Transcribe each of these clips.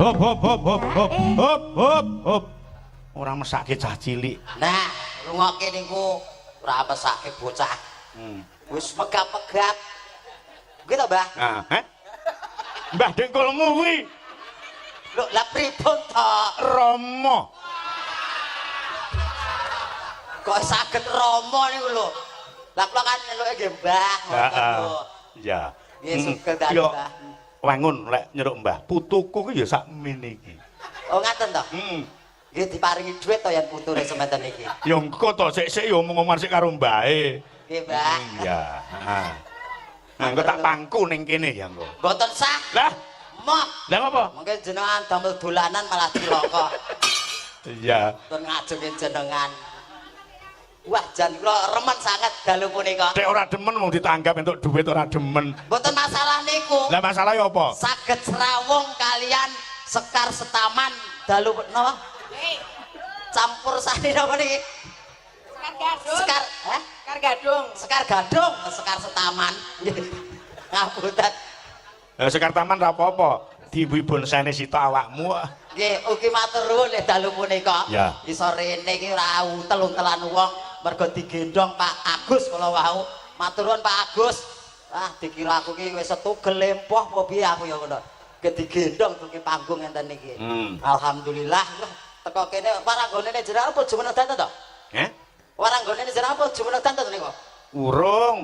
Hop hop hop hop hop hop hop hop. Ora mesake cah cilik. Nah, lungokke niku ora mesake bocah. Wis megap-megap. Kuwi to, Mbah? Nah, Mbah dengkulmu kuwi. Lho, lah pripun to? Rama. Kok saged Rama niku lho. Lah kula kan nyeluke nggih Mbah ngoten lho. Iya. Nggih sugeng dalem Mbah. Wangun lek nyeruk Mbah, putuku ki ya sak mene iki. Oh ngaten to? Heeh. Nggih diparingi dhuwit to yen putune sementen iki. Ya engko to sik-sik ya omong-omongan sik karo mbahe. Nggih, Mbah. Iya, heeh. Nah, engko tak pangku ning kene ya engko. Mboten sah. Lah, Moh. lah apa? Mungkin jenengan damel dolanan malah cilaka. Iya. Tur ngajengin jenengan. Wah, jan kula remen sangat dalu punika. Dek ora demen mung ditanggap entuk dhuwit ora demen. Mboten masalah niku. Lah masalah ya apa? Saged serawung kalian Sekar Setaman dalu napa? Campur sari napa niki? Sekar Gadung. Sekar, Sekar Gadung. Sekar Gadung, Sekar Setaman. Ngapunten. Sekar taman ra apa-apa. Diibu-ibun sene sita awakmu. Nggih, ugi matur nuwun nek dalu punika. Ya. Iso rene iki ora utel-utelan wong mergo digendong Pak Agus kala wau. Matur nuwun Pak Agus. Ah, dikira aku ki wis setugel lempoh apa piye aku ya ngono. Ke digendong dugi panggung enten iki. Alhamdulillah. Teko kene paranggone jenengan apa jumeneng danten to? Paranggone jenengan apa jumeneng danten niku? Urung.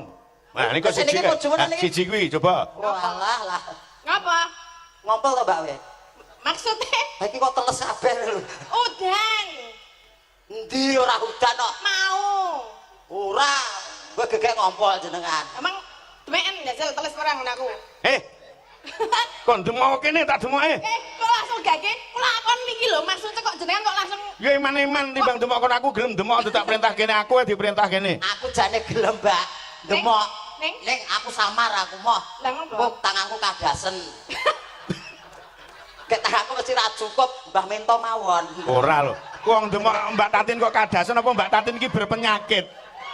Nah, niku Sini siji. iki bojomu niki? Siji kuwi coba. Walah lah. Ngapa? Ngompol to Mbak we? Maksudnya Ha iki kok teles kabeh lho. udan. Endi ora udan kok? Mau. Ora. Kowe gegek ngompol jenengan. Emang temen jajal teles perang aku. Kon demok kene tak demoke. Kok langsung gage? Kula kon niki lho, maksudnya kok jenengan kok langsung Ya iman-iman timbang demok kon aku gelem demok tak perintah kene aku diperintah kene. Aku jane gelem, Mbak. Demok. Ning? Ning aku samar aku moh. Lah ngopo? Kok tanganku kadasen. Kek tanganku mesti ra cukup, Mbah Mento mawon. Ora lho. Wong demok Mbak Tatin kok kadasen apa Mbak Tatin iki berpenyakit?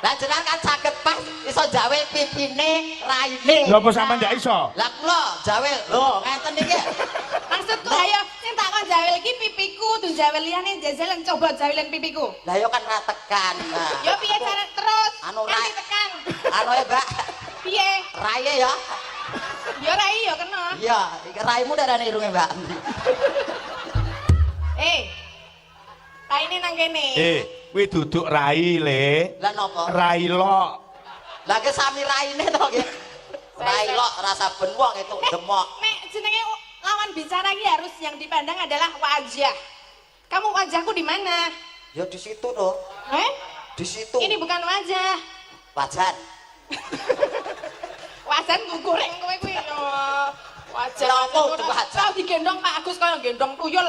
Lah jenengan kan saged pas iso jawe pipine, raine. Lha apa sampean ndak iso? Lah kula jawe lho ngenten iki. maksudku ayo sing tak kon jawel iki pipiku, tuh jawel liyane jajalan coba jawelen pipiku. Lah yo kan ra tekan. Nah. Yo piye cara terus? Anu, Kan Rai. ditekan. Anu ya, Mbak. Piye? Raye ya. Yo rai yo kena. Iya, iki raimu darane irunge, Mbak. Raine nang kene. Kuwi duduk rai le. Lah napa? Rai lok. Lah ke sami raine to nggih. Rai lok rasa ben wong itu demok. Nek jenenge lawan bicara iki harus yang dipandang adalah wajah. Kamu wajahku di mana? Ya di situ loh. Di situ. Ini bukan wajah. Wajan. Wajan goreng kowe kuwi. Wajah. Lah apa kudu wajah? Kau digendong Pak Agus kaya gendong tuyul.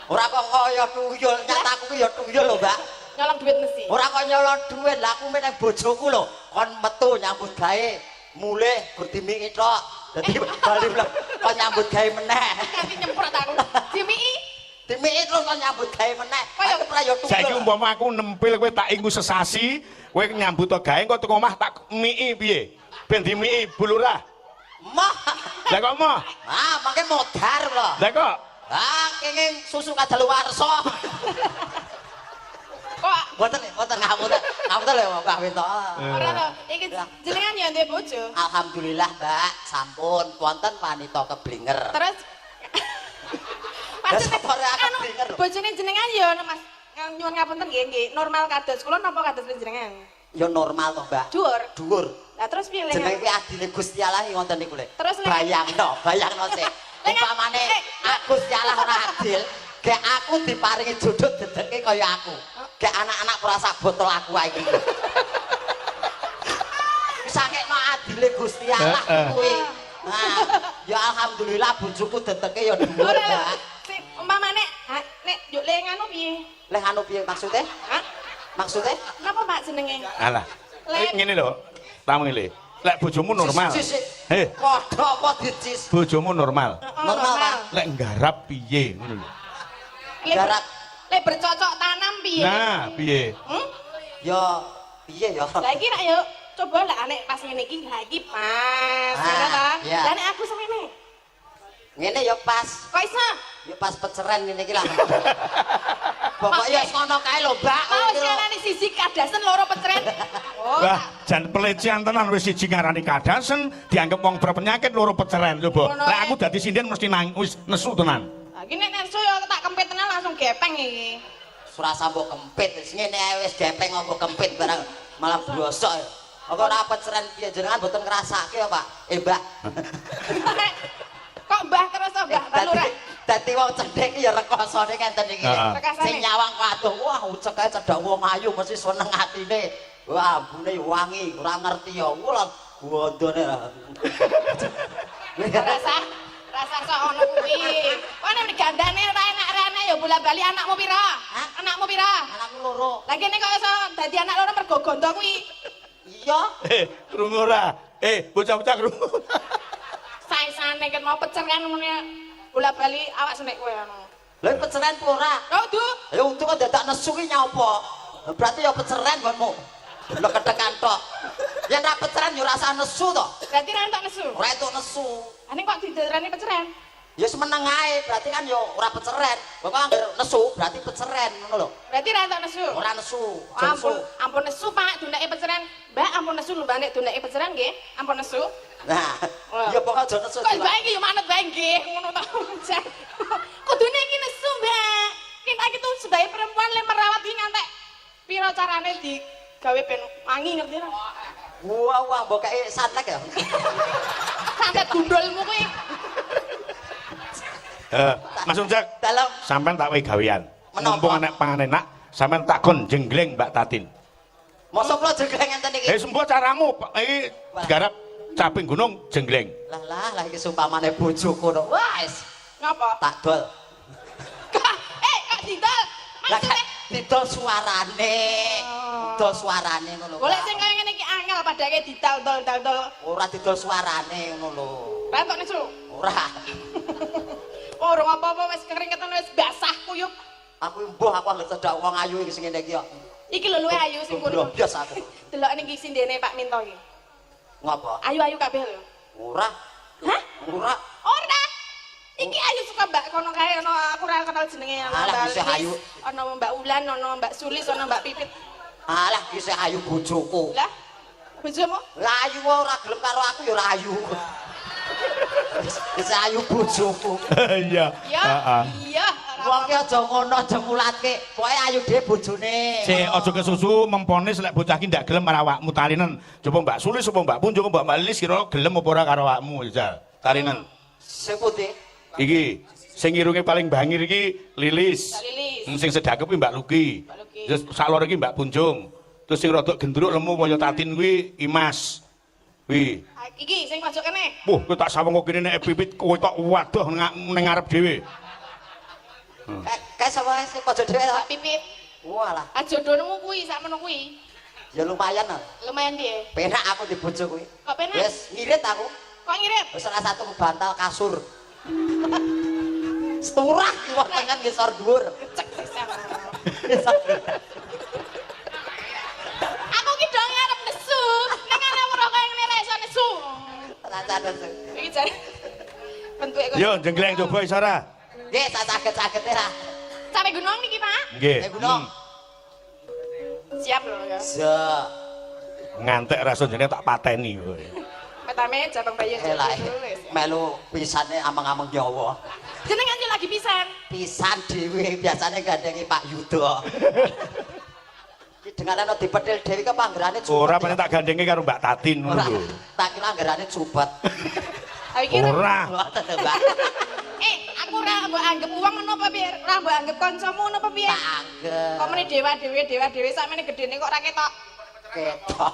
Ora kok kaya tuyul, nyataku ki ya tuyul lho, Mbak. Nyolong duit mesti. Ora kok nyolong duit, lah aku meneng bojoku lho. Kon metu nyambut gawe, mulih berdimiki tok. Dadi bali mleh kon nyambut gawe meneh. Nanti nyemprot aku. Dimiki. Dimiki terus kon nyambut gawe meneh. Kaya Aku ora ya tuyul. Saiki umpama aku nempil kowe tak inggu sesasi, kowe nyambut gawe engko teko omah tak miki piye? Ben dimiki bulurah. Mah. Lah kok moh? Ah, mangke modar lho. Lah kok Ah, kenging susu kadaluwarsa. Kok Mboten ngapunten. Ngapunten lho Mbak Winto. ora to. Iki jenengan ya duwe bojo. Alhamdulillah, Mbak. Sampun wonten wanita keblinger. Terus Lah sapore aku anu blinger lho. bojone jenengan ya Mas nyuwun ngapunten nggih normal kados kula napa kados jenengan? Ya normal to, Mbak. Dhuwur. Dhuwur. Lah terus piye Jenenge lengan? ki adine Gusti Allah ngoten niku lho. Terus bayangno sik. Umpamane Gusti Allah ora adil, gek aku diparingi jodoh dedeke kaya aku. Gek anak-anak ora sak botol aku wae iki. Sakekno adile Gusti Allah kuwi. Nah, ya alhamdulillah bojoku dedeke ya dhuwur, Ora lho. Mbak. Sik umpamane nek yo lenganu piye? Leh anu piye maksudnya? Hah? Maksudnya? Napa Pak jenenge? alah. Ngene lho. Tamu ngene. Lek bojomu normal. Padha apa dicis? Bojomu normal. Normal, Pak. Lek nggarap piye ngono lho. Garap. Lek bercocok tanam piye? Nah, piye? Ya piye ya? Lah iki rak yo coba lah nek pas ngene iki lah iki pas. Ah, Ngono ta? iya. Lah nek aku semene. Ngene ya pas. Kok iso? Ya pas peceren ngene iki lah. Pokoknya ngono kae lho, Mbak. Mau siarane siji kadasen loro peceren. Oh. Wah, jan pelecehan tenan wis siji ngarani kadasen, dianggap wong berpenyakit loro peceren coba. Lah aku dadi sinden mesti wis nesu tenan. Lah iki nek nesu ya tak kempit tenan langsung gepeng iki. Surasa mbok kempit wis ngene ae wis gepeng apa kempit barang malah blosok. Apa ora peceren piye jenengan mboten ngrasake ya, Pak? Mbak. Kok Mbah terus Mbah Lurah? Dadi wong cendhek ya rekosane ngenten iki. Sing nyawang waduh, wah ucek ae cedhak wong ayu mesti seneng atine. Wah, ambune wangi, ora ngerti ya. Wah, bondone. Rasa sok ono kuwi. Kok nek gandane ora enak-enak ya bola-bali anakmu pira? Anakmu pira? Anakku loro. Lah kene kok iso dadi anak loro mergo gondo kuwi. Iya. Krungu ora? Bocah-bocah krungu. Saisane ket mau peceren ngene bola-bali awak senek kowe ngono. Lha peceren ku ora? Lho, Du. Ya untu kok dadak nesu ki nyapa? Berarti ya peceren konmu. Lho ketekan tok. Yen ra peceren ya ora usah nesu to. Berarti ra entuk nesu. Ora entuk nesu. Ane kok didarani peceren? Ya semeneng ae, berarti kan ya ora peceren. Kok anggere nesu berarti peceren ngono lho. Berarti ra entuk nesu. Ora nesu. Ampun nesu Pak, dundake peceren. Mbak ampun nesu lho Mbak nek dundake peceren nggih. Ampun nesu. Nah, ya pokok aja nesu. Kok Mbak iki yo manut bae nggih, ngono ta. Kudune iki nesu Mbak. Kita itu sebagai perempuan le merawat iki ngantek pira carane digawe ben wangi ngerti ora? Wah, mbok kae santek ya. Santet gundulmu kuwi. Mas Unjak, Dalam sampean tak wehi gawean. Menapa? Mumpung anak pangan enak, sampean takon jenggleng Mbak Tatin. mosok kula jenggleng ngenten iki. Sembo caramu, iki digarap caping gunung jenggleng. Lah iki sumpamane bojoku no. Wes, Ngapa? tak dol. Kak didol. Lah Maksudnya didol suarane. Dol suarane ngono lho. golek sing kaya ngene iki angel padake didol-dol. Ora didol suarane ngono lho. Lah kok nesu? Ora. Oh, ora apa-apa wis keringetan wis basah kuyup. Aku mbuh aku anggere cedak wong ayu iki sing ngene iki kok. Iki lho luwe ayu sing kono. Biasa aku. Delok ning iki sindene Pak Minto iki. Ngapa? Ayu-ayu kabeh lho. Ora. Hah? Ora. Ora. Iki ayu suka Mbak kono kae ono aku ora kenal jenenge ono Alah, Mbak bisa Lilis, ayu. ono Mbak Ulan, ono Mbak Sulis, ono Mbak Pipit. Alah iki ayu bojoku. Lah, bojomu? Lah ayu ora gelem karo aku ya ora ayu. Wis ayu bojoku. Iya. Iya. Iya. Wong ki aja ngono aja ngulatke. Pokoke ayu dhewe bojone. Sik aja kesusu mempone lek bocah ki ndak gelem karo awakmu tarinen. Coba Mbak Sulis apa Mbak Pun, coba Mbak Lilis kira gelem apa ora karo awakmu jajal. Tarinen. Sing putih. Iki sing irunge paling bangir iki Lilis. Mbak Lilis. Sing sedakep ki Mbak Luki. Mbak Luki. Terus salor iki Mbak Punjung. Terus sing rodok gendruk lemu kaya Tatin kuwi Imas. Kuwi. Iki sing pojok kene. Wah, kowe tak saweng kene nek Pipit kowe tok waduh ning ngarep dhewe. Kae sapa sing pojok dhewe to? Mbak Pipit. Walah, Ah jodohmu kuwi sakmono kuwi. ya lumayan lah. Lumayan piye? Penak aku di bojo kuwi. Kok penak? Wis ngirit aku. Kok ngirit? Wis salah satu bantal kasur. Seturah wong tengen ngisor dhuwur. Cek pisan. Ngisor. Aku ki dong arep nesu. Ning ana ora kaya ngene ra iso nesu. Rancane. Iki jare bentuke kok. Yo jenggleng coba isara. Nggih, sak saged-sagede ra. Sampai gunung niki, Pak. Nggih. Gunung. Siap lho ya. Ya. Ngantek rasa jenenge tak pateni kowe. Petame Jabang Bayu Elah. wis. Melu pisane amang-amang nyawa. Jenengan iki lagi pisan. Pisan dhewe biasane gandengi Pak Yudo. Ki dengarane dipethil dhewe ke panggerane cupet. Ora paling tak gandenge karo Mbak Tatin ngono Ora. lho. Tak kira anggerane cupet. Ayo iki. Ora. Ngoten lho, Mbak. Aku ora mbok anggap uang ngono apa piye? Ora mbok anggap kancamu ngono apa piye? Tak anggap. Kok meneh dewa-dewe sakmene gedene kok ora ketok. Ketok.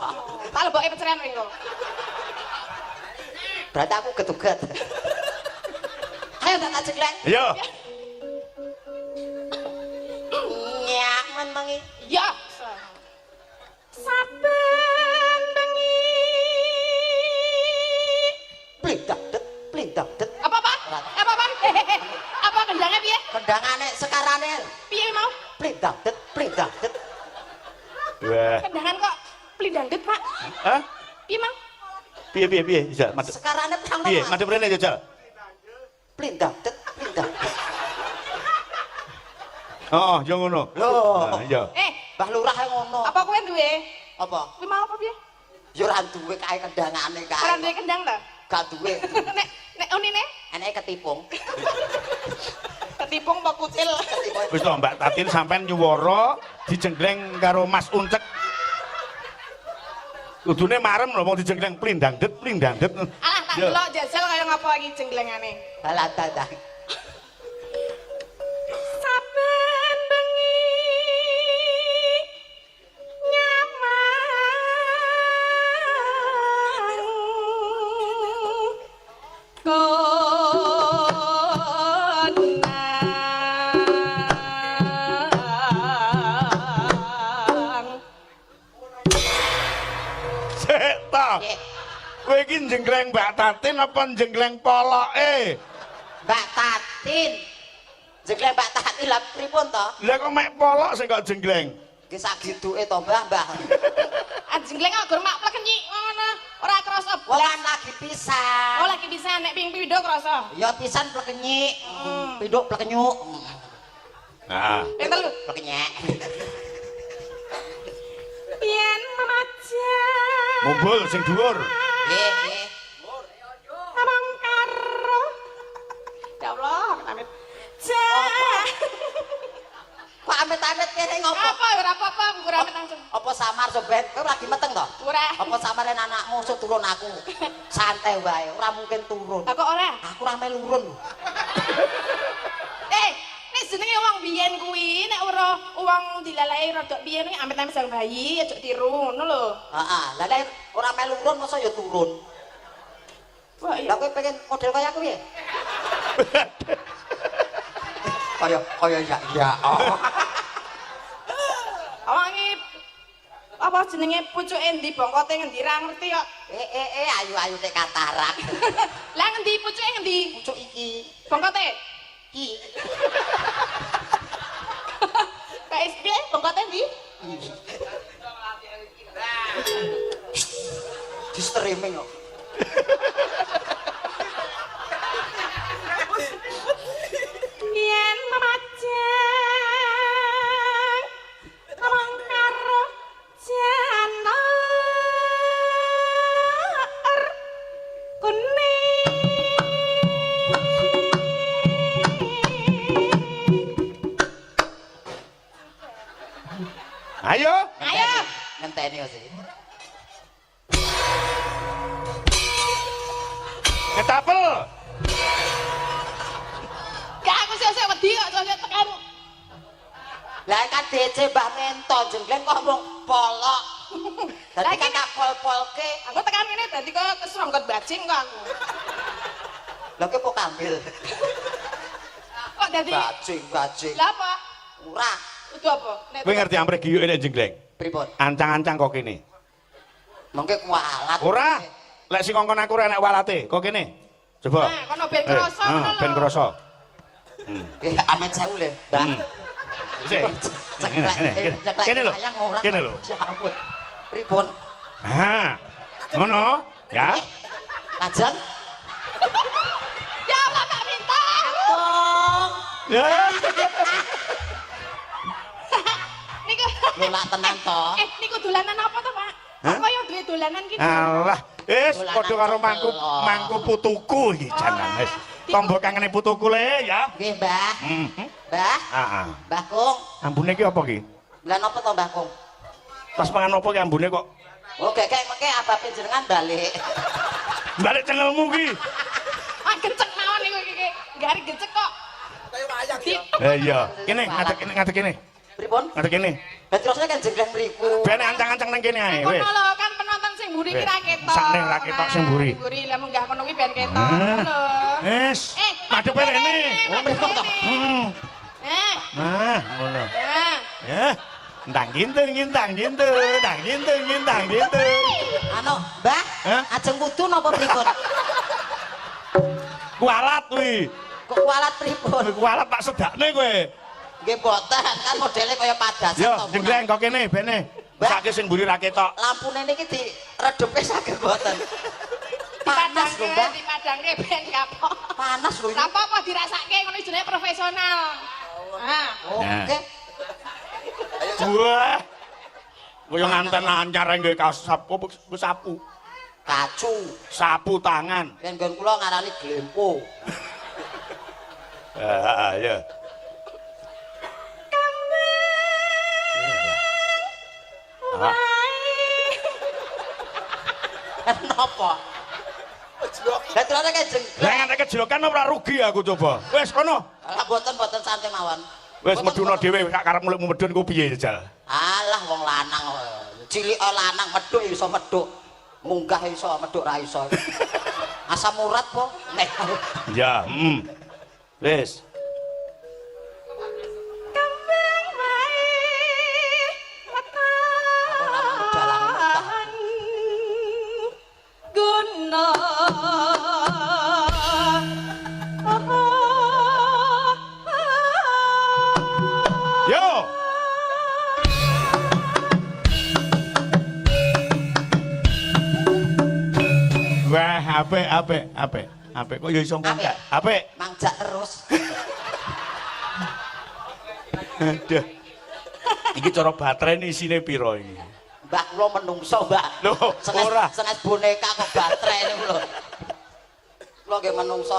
Tak leboke peceran kowe engko. Berarti aku getuget. Ayo tak jegleng. Yo. Nyak menengi. Ya. Saben bengi. Plindak det. Apa? Apa kendangnya piye? Kendangane sekarane Piye mau? plindak det. Wah. Kendangan kok plindangdet, Pak. Hah? Piye mau? Piye jajal? Madhep. Sekarane pang Piye? Madhep rene jajal. Plindak det plindak. Heeh, yo ngono. Lho. Iya. Mbah Lurah ngono. Apa kowe duwe? Apa? Kuwi mau apa piye? Yo ora duwe kae kendangane kae. Ora duwe kendang ta? Gak duwe. Nek unine Enake ketipung. ketipung apa kucil? Wis to Mbak Tatin sampean nyuwara dijenggleng karo Mas Uncek. Kudune marem lho wong dijenggleng plindang det. Alah tak Yo. delok jajal kaya ngapa iki jengglengane. Halah dadah. Saben bengi Sik ta. Kowe iki jenggleng Mbak Tatin apa jenggleng poloke? Mbak Tatin. Jenggleng Mbak Tatin lah pripun to? Lah kok mek polok sing kok jenggleng? Ki sagiduke to Mbah. Jengleng kok gur mak plekenyik ngono. Ora krasa Wong blas. kan lagi pisan. Oh lagi bisa nek ping pindho krasa. Ya pisan plekenyik. Pinduk plekenyuk. Nah, Ping telu. Plekenyek. Yen memaja. mumbul sing dhuwur. Nggih. Abang karo. Ya Allah, amit. Kok amit-amit kene ngopo? Apa ora apa-apa, ora amit langsung. Apa samar soben? Kowe lagi meteng to? Ora. Apa samare anakmu sok turun aku? Santai wae, ora mungkin turun. Lah kok ora? Aku ora melu urun. Nek jenenge wong biyen kuwi, nek ora wong dilalahi rada biyen kuwi amit-amit sang bayi, aja tiru ngono lho. Heeh, lah nek ora melu urun masa ya turun. Wah iya. Lah kowe pengen model kaya aku ya? Kaya ya. Oh. Awangi apa jenenge pucuke endi bongkote ngendi ra ngerti kok. Ayu tek katarak. Lah ngendi pucuke ngendi? Pucuk iki. Bongkote. Ki. KSP bongkote endi? Di streaming kok. Yen memajang amang karo janar kuning. Ayo. Ayo. Ngenteni kok sih. Ketapel. Gak aku sik wedi kok soalnya tekan. Lah kan DC Mbah Mento jenggleng kok mung polok. Dadi kan tak pol-polke. Aku tekan kene dadi kok keseronggot bajing kok aku. Lha kok kambil. Kok dadi Bajing. Lah apa? Ora. Kudu apa? Nek Kowe ngerti amprek giyuk nek jenggleng? Pripun? Ancang-ancang kok kene. Mengke kualat. Ora. Lek sing ngongkon aku ora enek walate, kok kene. Coba. Nah, kono ben krasa ngono lho. Ben krasa. Amet sewu le, Mbak. Sik. Kene lho. Kene lho. Ya ampun. Pripun? Ha. Ngono, ya. Lajeng? Ya Allah tak minta. Ya. Niku. Lho lak tenan to. Niku dolanan apa to, Pak? Hah? Kok yo duwe dolanan ki? Alah, wis Dolanan padha karo cendel. mangku putuku iki janan wis. Tombo kangene putuku le ya. Nggih, Mbah. Mhm. Mbah. Heeh. Mbah Kung. Ambune ki apa ki? Lah napa to Mbah Kung? Pas mangan apa ki ambune kok Oh, gekek mengke abape jenengan balik. balik cengelmu ki. Ah gecek mawon niku iki. Gari gecek kok. Iya. Kene ngadeg kene. Pripun? Ngadeg kene. Lah terusnya kan jenggleng mriku. Ben ancang-ancang nang kene ae Kono wis. lho kan penonton sing mburi ki ra ketok. Sakne ra ketok sing mburi. Mburi lah munggah kono kuwi ben ketok. Lho. Wis. Madhep rene. Pripun to? Nah, ngono. Nah. Ya. Ndang gintung. Anu, Mbah, Hah? ajeng wudu napa pripun? Kualat kuwi. Kok kualat pripun? Kualat tak sedakne kowe. Nggih boten, kan modele kaya padasan Yo, to. jenggleng kok kene bene. Mbak. Sake sing mburi ra ketok. Lampune niki diredepe saged boten. Panas lho, Mbak. Dipadangke ben kapok. Panas lho. Lah apa dirasake ngono jenenge profesional. Nah. Oke. Wah. Kaya nganten anyar nggawe kaos sapu sapu. Kacu. Sapu tangan. Yen nggon kula ngarani glempo. Ya. Napa? Lah terus kejeng. Lah ngantek kejlokan ora rugi aku coba. Wis kono. Lah mboten santai mawon. Wis meduna dhewe sak karepmu medun ku piye jajal. Alah wong lanang cilik lanang medhuk iso medhuk. Munggah iso medhuk ra iso. Asam urat po. Nek. Ya, Wis. Yo. Wah, apik. Kok ya iso mangjak? Apik. Mangjak terus. Aduh. Iki cara baterai ini isine pira iki? Mbak kula menungso, Mbak. Loh, ora. Senes boneka kok baterai niku lho. Kula nggih menungso.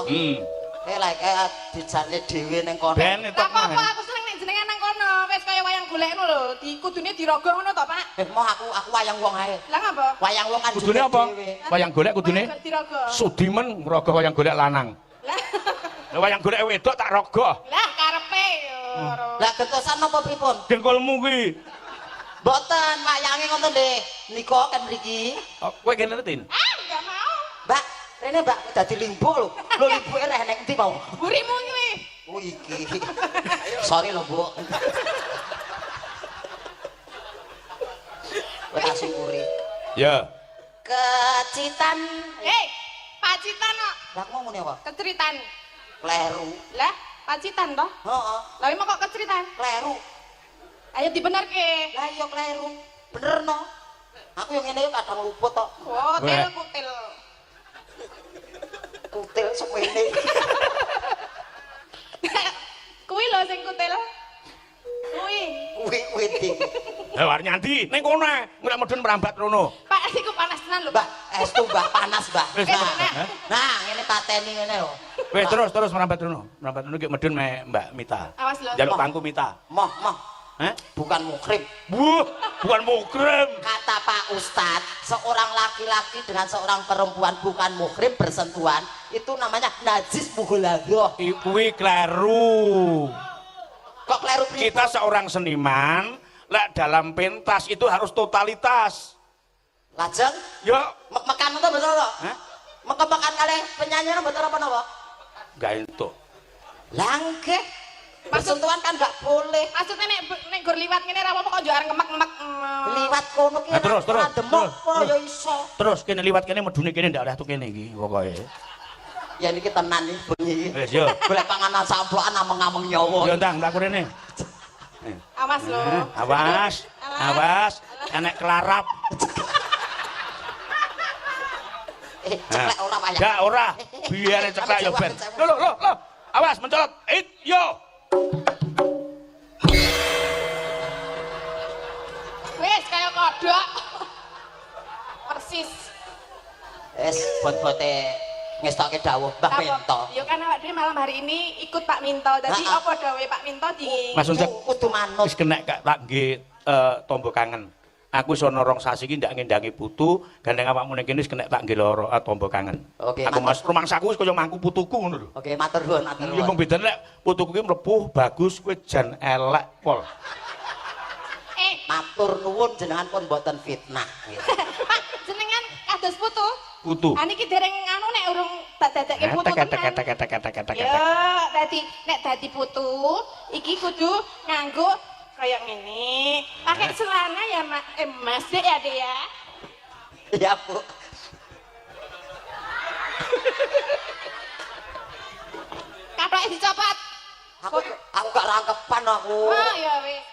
Lek dijane dhewe ning kono. Ben Lah apa aku seneng nek jenengan nang kono. Wis kaya wayang golek ngono lho. Kudune dirogo ngono to, Pak? Moh aku wayang wong ae. Lah ngapa? Wayang wong kan kudune apa? Wayang golek kudune? Dirogo. Sudimen ngrogo wayang golek lanang. Lah. Lah wayang golek wedok tak rogo. Lah karepe yo. Lah gentosan napa pripun? Dengkulmu kuwi. Mboten wayange ngoten nggih. Nika kan mriki. Kowe kene ngerti? Enggak mau. Mbak, rene Mbak dadi limbo lho. Lho limboke reh nek endi mau? Burimu kuwi. Oh iki. Sorry lho, Bu. Kowe tak syukuri. Ya. Kecitan. Pacitan kok. Lah mau ngene apa? Keceritan. Kleru. Lah, pacitan toh? Heeh. Lah emang kok keceritan? Kleru. Ayo dibenerke. Lah iya kleru. Bener no. Aku yang ngene kadang luput tok. Oh, tel kutil. Kutil semene. Kuwi lho sing kutil. Kuwi. Kuwi ndi? Lah war nyanti ning kono ae, ora medun merambat rono. Pak iku panas tenan lho, Mbak, estu Mbak panas, Mbak. Wis, Nah, ngene pateni ngene lho. Wis terus merambat rono. Merambat rono ki medun me Mbak Mita. Awas lho. Jaluk pangku Mita. Moh. Hah? Bukan mukrib. Bukan mukrim. Kata Pak Ustadz, seorang laki-laki dengan seorang perempuan bukan muhrim bersentuhan, itu namanya najis mughalaghah. Kuwi kleru. Kok kleru pripun? Kita seorang seniman, lek dalam pentas itu harus totalitas. Lajeng? Yo, Mekan itu betul lho? hah? Mekan kali penyanyian betul apa napa? Gak entuk. Langke. Bersentuhan kan gak boleh. Maksudnya nek gur liwat ngene ra apa kok yo arep ngemek-ngemek. Liwat kono ki. Nah, terus. Demok kok ya iso. Terus kene liwat kene medune kene ndak oleh tuh kene iki pokoke. Ya niki tenan iki bengi iki. Wis yo. Golek panganan samplokan ameng-ameng nyawa. Yo ndang tak kurene. Awas lho. Awas. Enek kelarap. Ceklek ora wayang. Gak ora. Biar ceklek yo ben. Loh. Awas mencolot. Yo. Wis kaya kodhok. Persis. Wis bot-bote ngestokke dawuh Mbah Minto. Ya kan awak dhewe malam hari ini ikut Pak Minto. Dadi apa dawuhe Pak Minto di Mas Uncak kudu manut. wis kena tak nggih tombo kangen. Aku iso norong sasi iki ndak ngendangi putu, gandeng awakmu ning kene wis kena tak nggih lara tombo kangen. Oke, aku Mas rumangsaku wis kaya mangku putuku ngono lho. Oke, matur nuwun, matur Ya mung nuwun. bedane lek putuku ki mlepuh bagus kowe jan elek pol. Matur nuwun jenengan pun mboten fitnah. Pak, jenengan kados putu. Putu. Niki dereng anu nek urung tak dadekke putu tenan. Kata. Ya, nek dadi putu iki kudu nganggo kayak ngene. Pakai celana ya, Mas, Dek ya, Dek ya. Ya, Bu. Kaplake dicopot. Aku gak rangkepan aku. Oh, ya wis.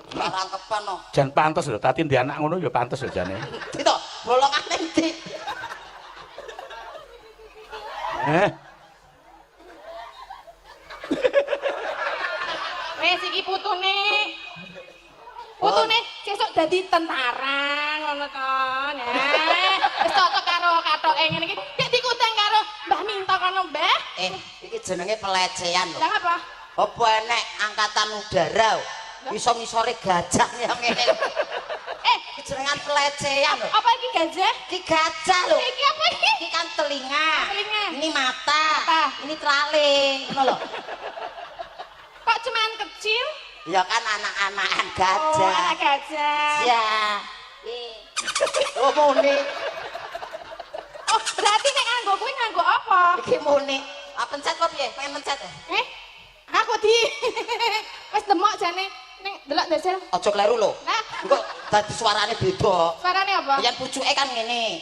Gak rangkepan no. Jan pantes lho, tadi ndi anak ngono ya pantes lho jane. Itu bolongane ndi? Eh? Wes iki putune. Putune sesuk dadi tentara ngono to. Nek wis cocok karo kathoke ngene iki. Nek dikutang karo Mbah Minto kono, Mbah. Iki jenenge pelecehan lho. Lah apa? Apa enek angkatan udara iso ngisore gajah yang ngene. Iki jenengan pelecehan lho. Apa iki gajah? Iki gajah lho. Iki apa iki? Iki kan telinga. Telinga. Ini mata. Mata. Ini telaling, ngono lho. Kok cuman kecil? Ya kan anak-anakan Oh, gajah. anak gajah. Ya. Oh, muni. Oh, berarti nek nganggo kuwi nganggo apa? Iki muni. Ah pencet kok piye? Pengen pencet ya? Aku di wis demok jane ning delok ndasel. Aja kleru lho. Nah, Engko dadi suarane beda. suarane apa? Yen pucuke kan ngene.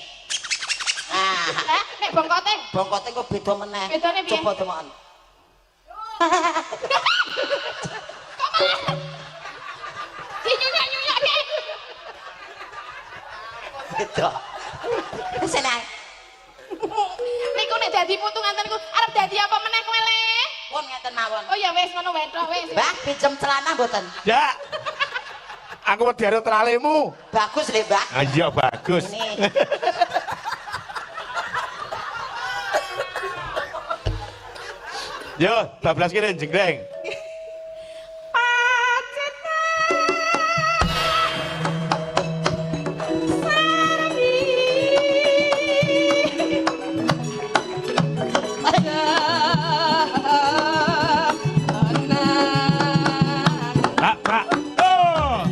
Nah, Lah, nek bongkote bongkote kok beda meneh. Bedane piye? Coba demokan. dinyunyuk-nyunyukke. Beda. Seneng. Niku nek dadi putu ngaten niku arep dadi apa meneh kowe le? Pun ngeten mawon. Oh ya wis ngono wae tok wis. Mbak, pinjem celana mboten? Ya. Aku wedi karo tralemu. Bagus lho, Mbak. Ah iya bagus. Ini. Yo, bablas kene jenggreng. Pak. Oh.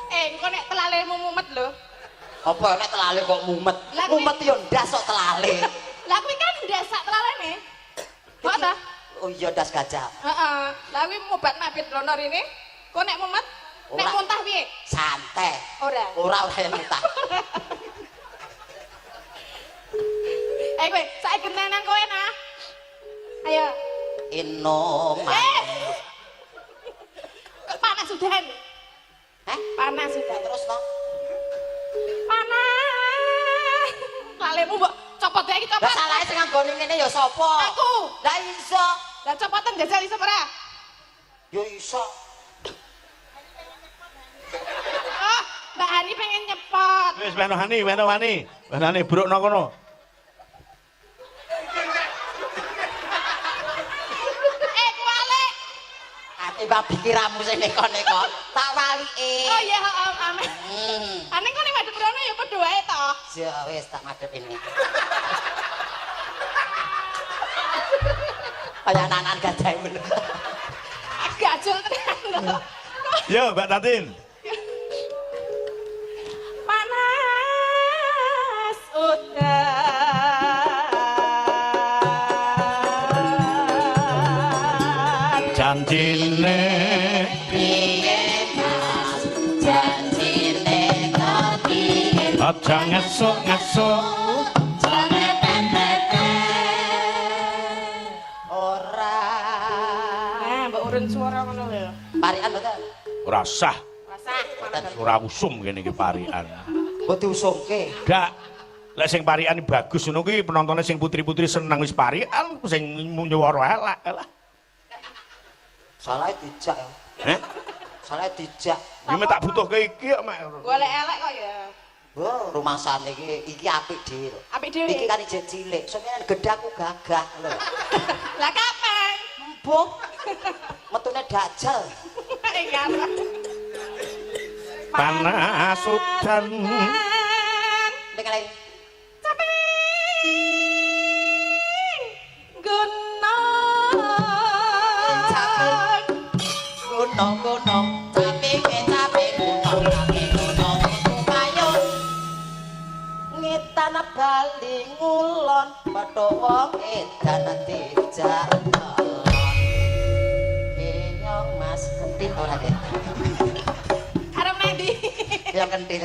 Engko nek telalemu mumet lho. Apa nek telale kok mumet? Lah, kuwi- Mumet yo ndas kok telale. Lah kuwi kan ndesak telalene. Kok ta? Oh iya das gajah. Heeh. Lah kuwi mobat mabit donor ini. Kok nek mumet? Nek Ora. muntah piye? Santai. Ora. Ora yang muntah. Kowe saiki gentenan kowe nah. Ayo. Inoma. Panas sudah. Panas sudah. Terus no. Panas. Lalemu mbok copot ae iki Lah copot. salahe sing nggone ngene ya sapa? Aku. Lah iso. Lah copotan jajal iso ora? Yo iso. Oh, Mbak Hani pengen nyepot. Wis wani. Wani brukno kono. Kuali. Ati mbak pikiranmu sing neko-neko. Tak walike. Oh iya, heeh, amin. Ane kok ning madhep rono ya padha wae to. Ya wis tak madhep ini. Kayak anak-anak gajah bener. Gajul tenan lho. Yo, Mbak Tatin. Panas udan. Janjine Janjine kepiye? aja ngesuk-ngesuk. Ora. Nah, mbok urun suara ngono lho. Parikan mboten? Ora sah, Rasah. ora usum kene iki parian. Mbok diusungke. Dak. Lek sing parian bagus ngono kuwi penontonnya sing putri-putri seneng wis parian, sing nyuwara elak. Salah dijak ya. Salah dijak. Iki tak butuhke iki kok mek. Golek elek kok ya. Oh, rumasane iki apik dhewe lho. Apik dhewe. Iki kan ijek cilik, soalnya gedhaku gagah lho. Lah kapan? Mbok. Metune dajal. Iya. Panas udan. Ning kene Caping gunung. gunung-gunung, caping gunung, caping gunung, payung. Ngitan bali ngulon, padha wong edan dijak. Kenyong Mas kentin ora, Dek? Kaya kentil.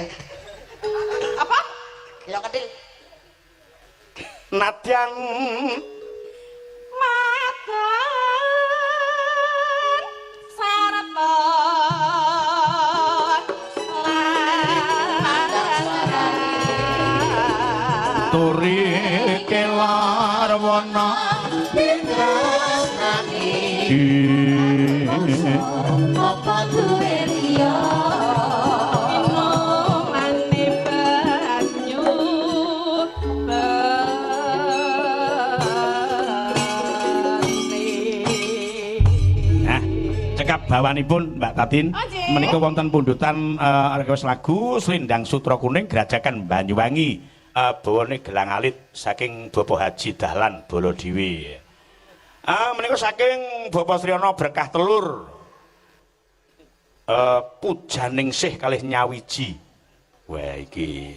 Apa? Kaya kentil. Nadyan Matur saraton turi kelar wana apa duwe liya minumane banyu nah cekap bawanipun Mbak Tatin menika wonten pundutan request lagu Slendang Sutra Kuning Gerajakan Banyuwangi bawane gelang alit saking Bapak Haji Dahlan Baladewi menika saking Bapak Sriono Berkah Telur pujaning sih kalih nyawiji wah iki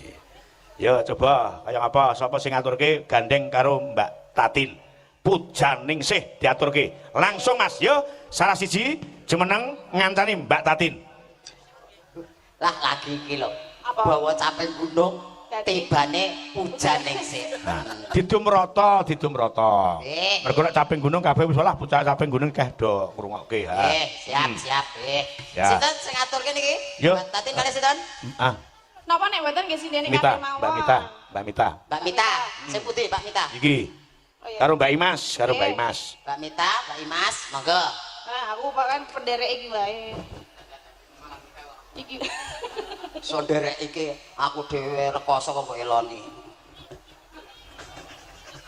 ya coba kaya apa sapa sing ngaturke gandeng karo Mbak Tatin pujaning sih diaturke langsung Mas yo salah siji jumeneng ngancani Mbak Tatin Lah lagi iki lho. Apa? Bawa caping gunung Dadi? tibane pujan ningsih. nah didumrata mergo nek caping gunung kabeh wis lah bocah caping gunung keh do ngrungokke ha Siap. Ya. Sinten sing ngaturke niki? Yo. Mbak Tatin kalih sinten? Napa nek mboten nggih sindene Mita kate mawon. Mbak Mita Mbak Mita. Sing putih Mbak Mita. iki Oh, iya. karo Mbak Imas Oke. Mbak Mita, Mbak Imas, monggo. Aku kan penderek iki wae. Iki. Sonderek iki aku dhewe rekoso kok mbok eloni.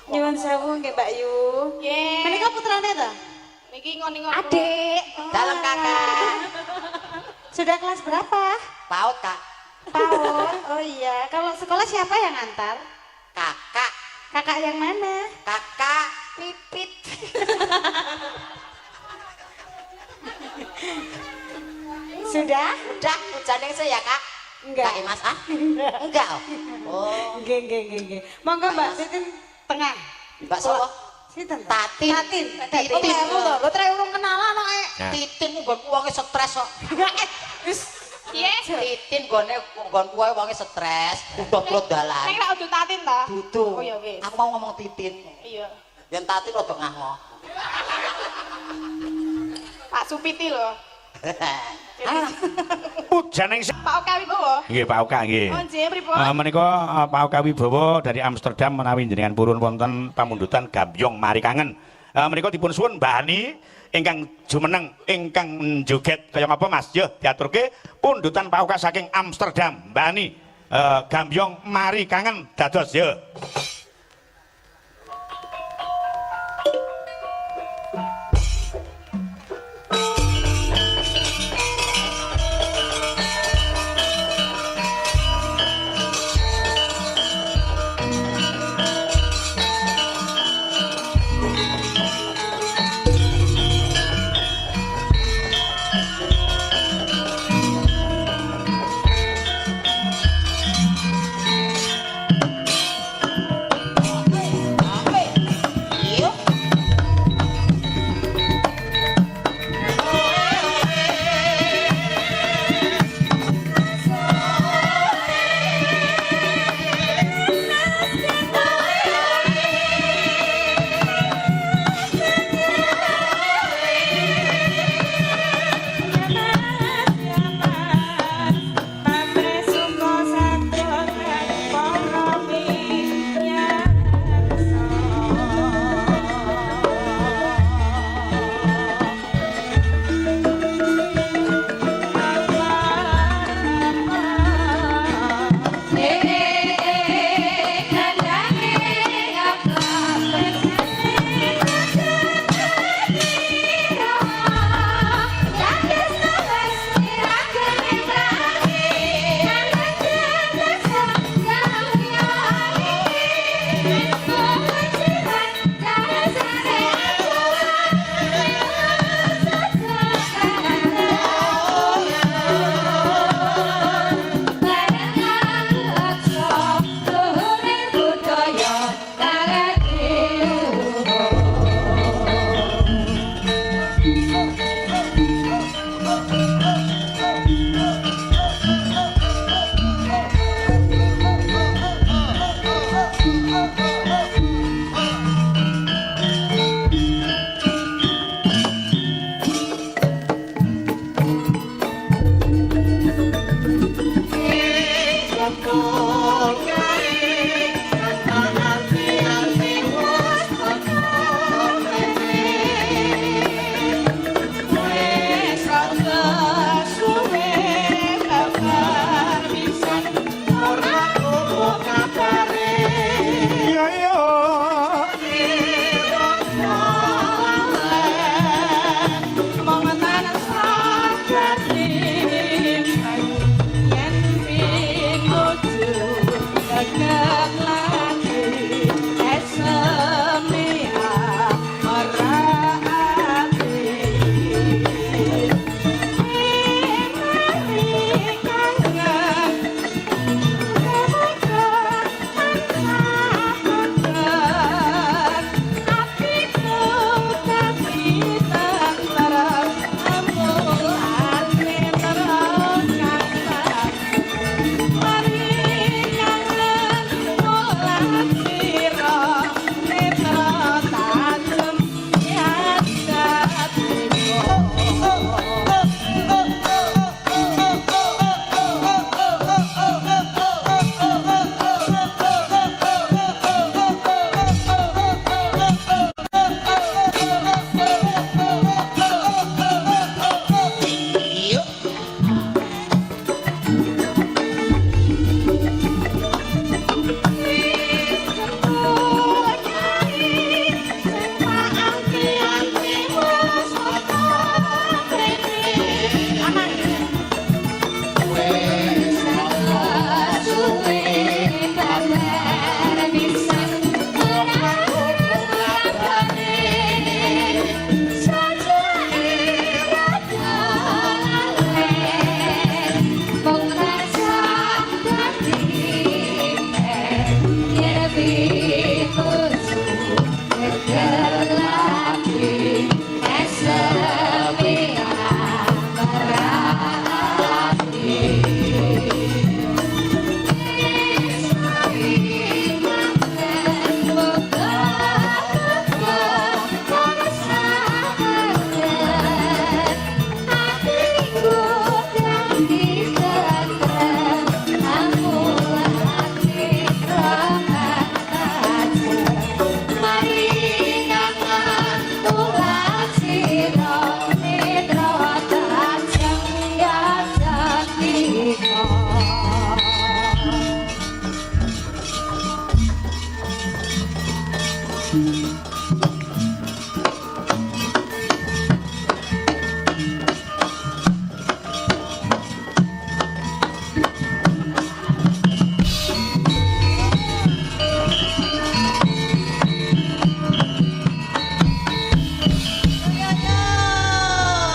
Nyuwun sewu nggih Mbak Yu. Nggih. Menika putrane ta? Niki ngoni-ngoni. Adik. Dalem Kakak. Sudah kelas berapa? Paut Kak. PAUD. Oh iya, kalau sekolah siapa yang antar? Kakak. Kakak yang mana? Kakak Pipit. Sudah? Udah pujan ningsih ya Kak? Enggak. Kak Imas ah? Enggak. Oh. Nggih. Monggo Mbak Titin tengah. Mbak sapa? Sinten? Tatin. Tatin. Tatin. Oh, kamu lho, lho trek urung kenalan kok. Nah. Titin nggon wonge stres kok. Wis Piye? Titin nggon kuwe wonge stres, udah perut dalan. Nek rak udah tatin ta? Dudu. Oh iya wis. Aku mau ngomong Titin. Iya. Yen Tatin rada ngahmo. Pak Supiti lho. pujaning sih Pak Okawi Bowo. nggih Pak Oka nggih Oh nggih pripun? menika Pak Oka Wibowo dari Amsterdam menawi jenengan purun wonten pamundutan Gambyong Mari Kangen. Menika dipun suwun Mbah Ani ingkang jumeneng ingkang joget kaya ngapa Mas? Yo diaturke pundutan Pak Oka saking Amsterdam. Mbah Ani Gambyong Mari Kangen dados yo.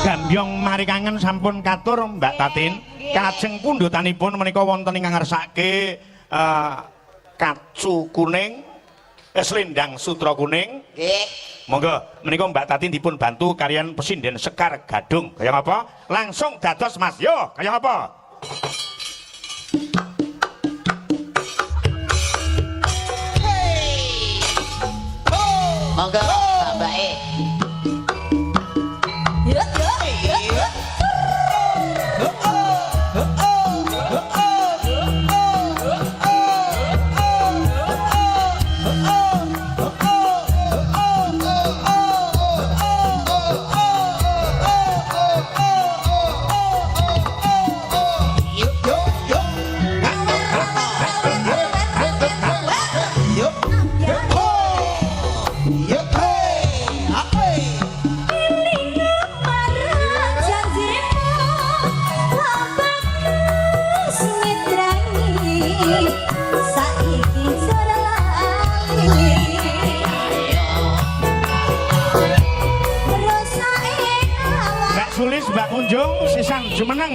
Gambyong mari kangen sampun katur Mbak Tatin. Kajeng pundhutanipun menika wonten ingkang ngersake kacu kuning, selendang sutra kuning. Nggih. Monggo menika Mbak Tatin dipun bantu kalian Pesinden Sekar Gadung. Kaya apa? Langsung dados Mas. Yo, kaya apa? Monggo mbake. Sulis Mbak Kunjung sisan jumeneng.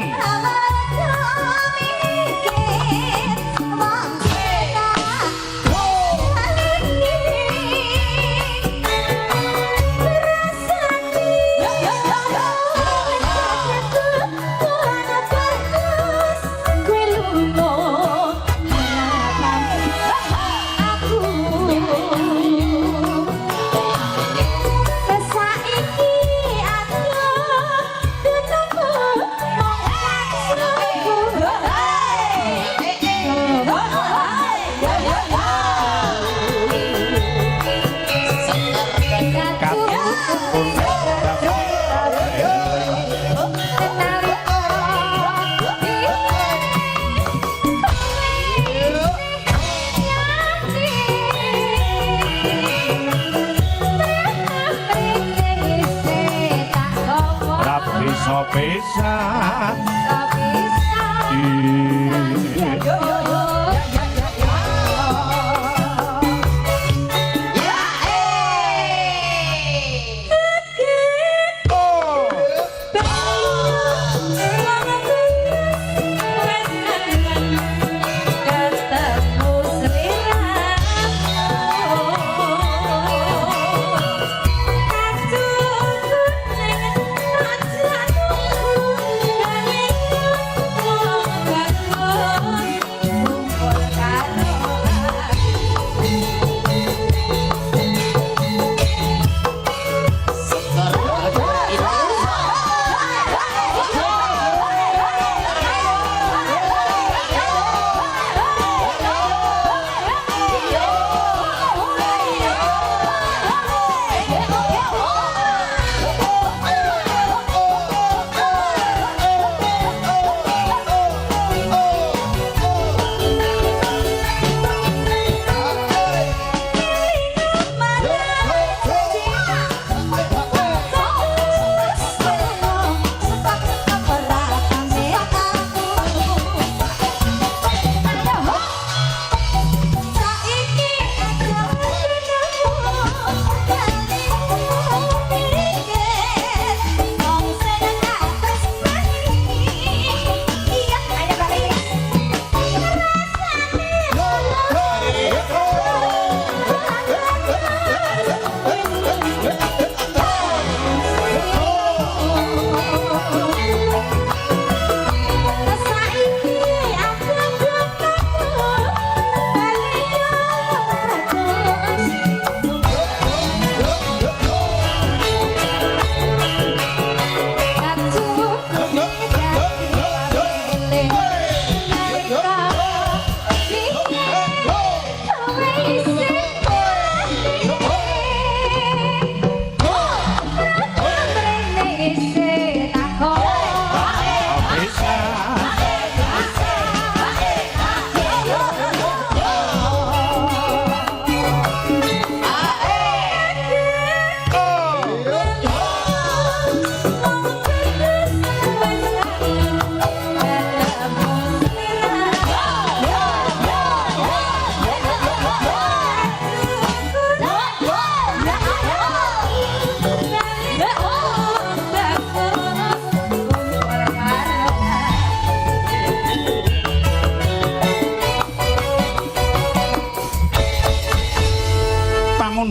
Saiki aku ditunggu mong kepisan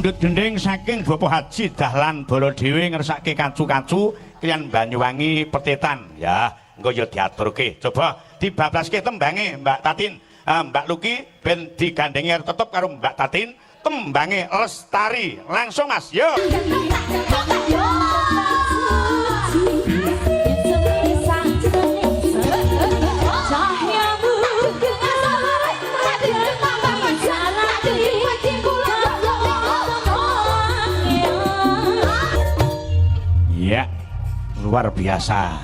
mundhut gending saking Bapak Haji Dahlan Baladewi ngersake kacu-kacu kaliyan Banyuwangi Petetan ya engko ya diaturke coba dibablaske tembange Mbak Tatin Mbak Luki ben digandengi tetep karo Mbak Tatin tembange Lestari langsung Mas yo ya luar biasa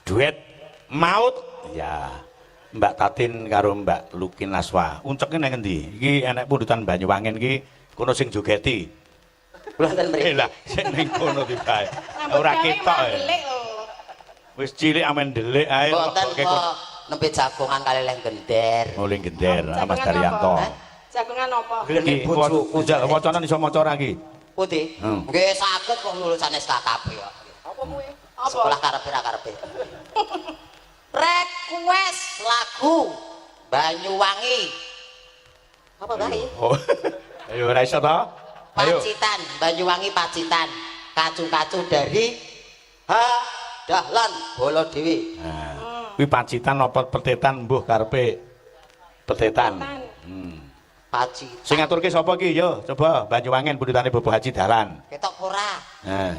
duet maut ya Mbak Tatin karo Mbak Lukin Laswa unceke nang endi iki enek pundutan Banyuwangen iki kono sing jogeti Wonten mriki lah sing ning kono tibae ora ketok wis cilik amen delik ae wonten nembe jagongan kali leng gender oleh gender Mas Daryanto jagongan apa iki wacanan iso maca ora iki putih nggih saged kok lulusan SKKP kok apa kuwi apa sekolah karepe request lagu Banyuwangi apa bae oh ayo ora iso to ayo Pacitan Banyuwangi Pacitan kacu-kacu dari Dahlan Baladewi kuwi Pacitan apa Petetan mbuh karepe Petetan Pacitan sing ngaturke sapa iki yo coba Banyuwangen pundutane Bapak Haji Dahlan ketok ora nah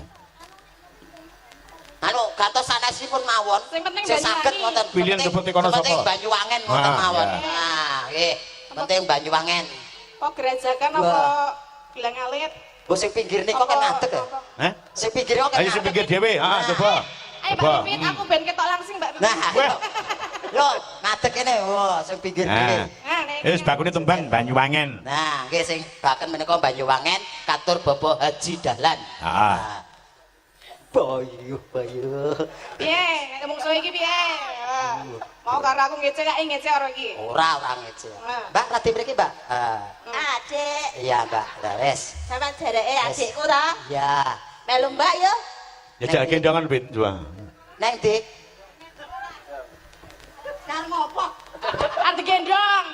anu gantos sanesipun mawon sing penting sing saged wonten pilihan kebete kono sapa penting Banyuwangen wonten mawon nah nggih penting Banyuwangen kok gerajakan apa bilang alit Mbok sing pinggir niku kan ngadeg ya heh sing pinggir kok kan ayo sing pinggir dhewe coba ayo Mbak Pipit aku ben ketok langsing Mbak Pipit nah yo ngadeg kene wah sing pinggir kene wis bakune tembang Banyuwangen nah nggih sing baken menika Banyuwangen katur Bapak Haji Dahlan heeh Bayu. Piye, nek mungsuh iki piye? Mau karo aku ngece kae ngece karo iki. Ora ngece. Mbak, radi mriki, Mbak. Adik, Iya, Mbak. Lah wis. sampean jareke adikku ta? Iya. Melu Mbak yo. Ya jak gendongan pit juang. Neng Dik. Karo ngopo? Arti gendong.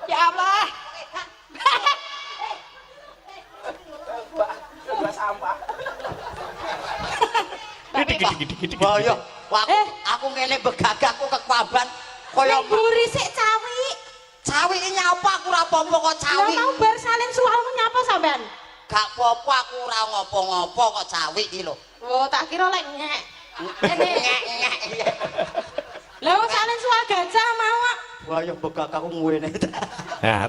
Ya Allah. Bayu. Aku ngene begagahku kekwaban kaya Mburi sik cawi. cawi iki nyapa aku ora apa-apa kok cawi. Lah mau bar salin suwamu nyapa sampean? Gak apa-apa aku ora ngopo-ngopo kok cawi iki lho. Oh, tak kira lek nyek. Ngek. Lah wong salin suwa gajah mau. Bayu begagahku ngene. Nah,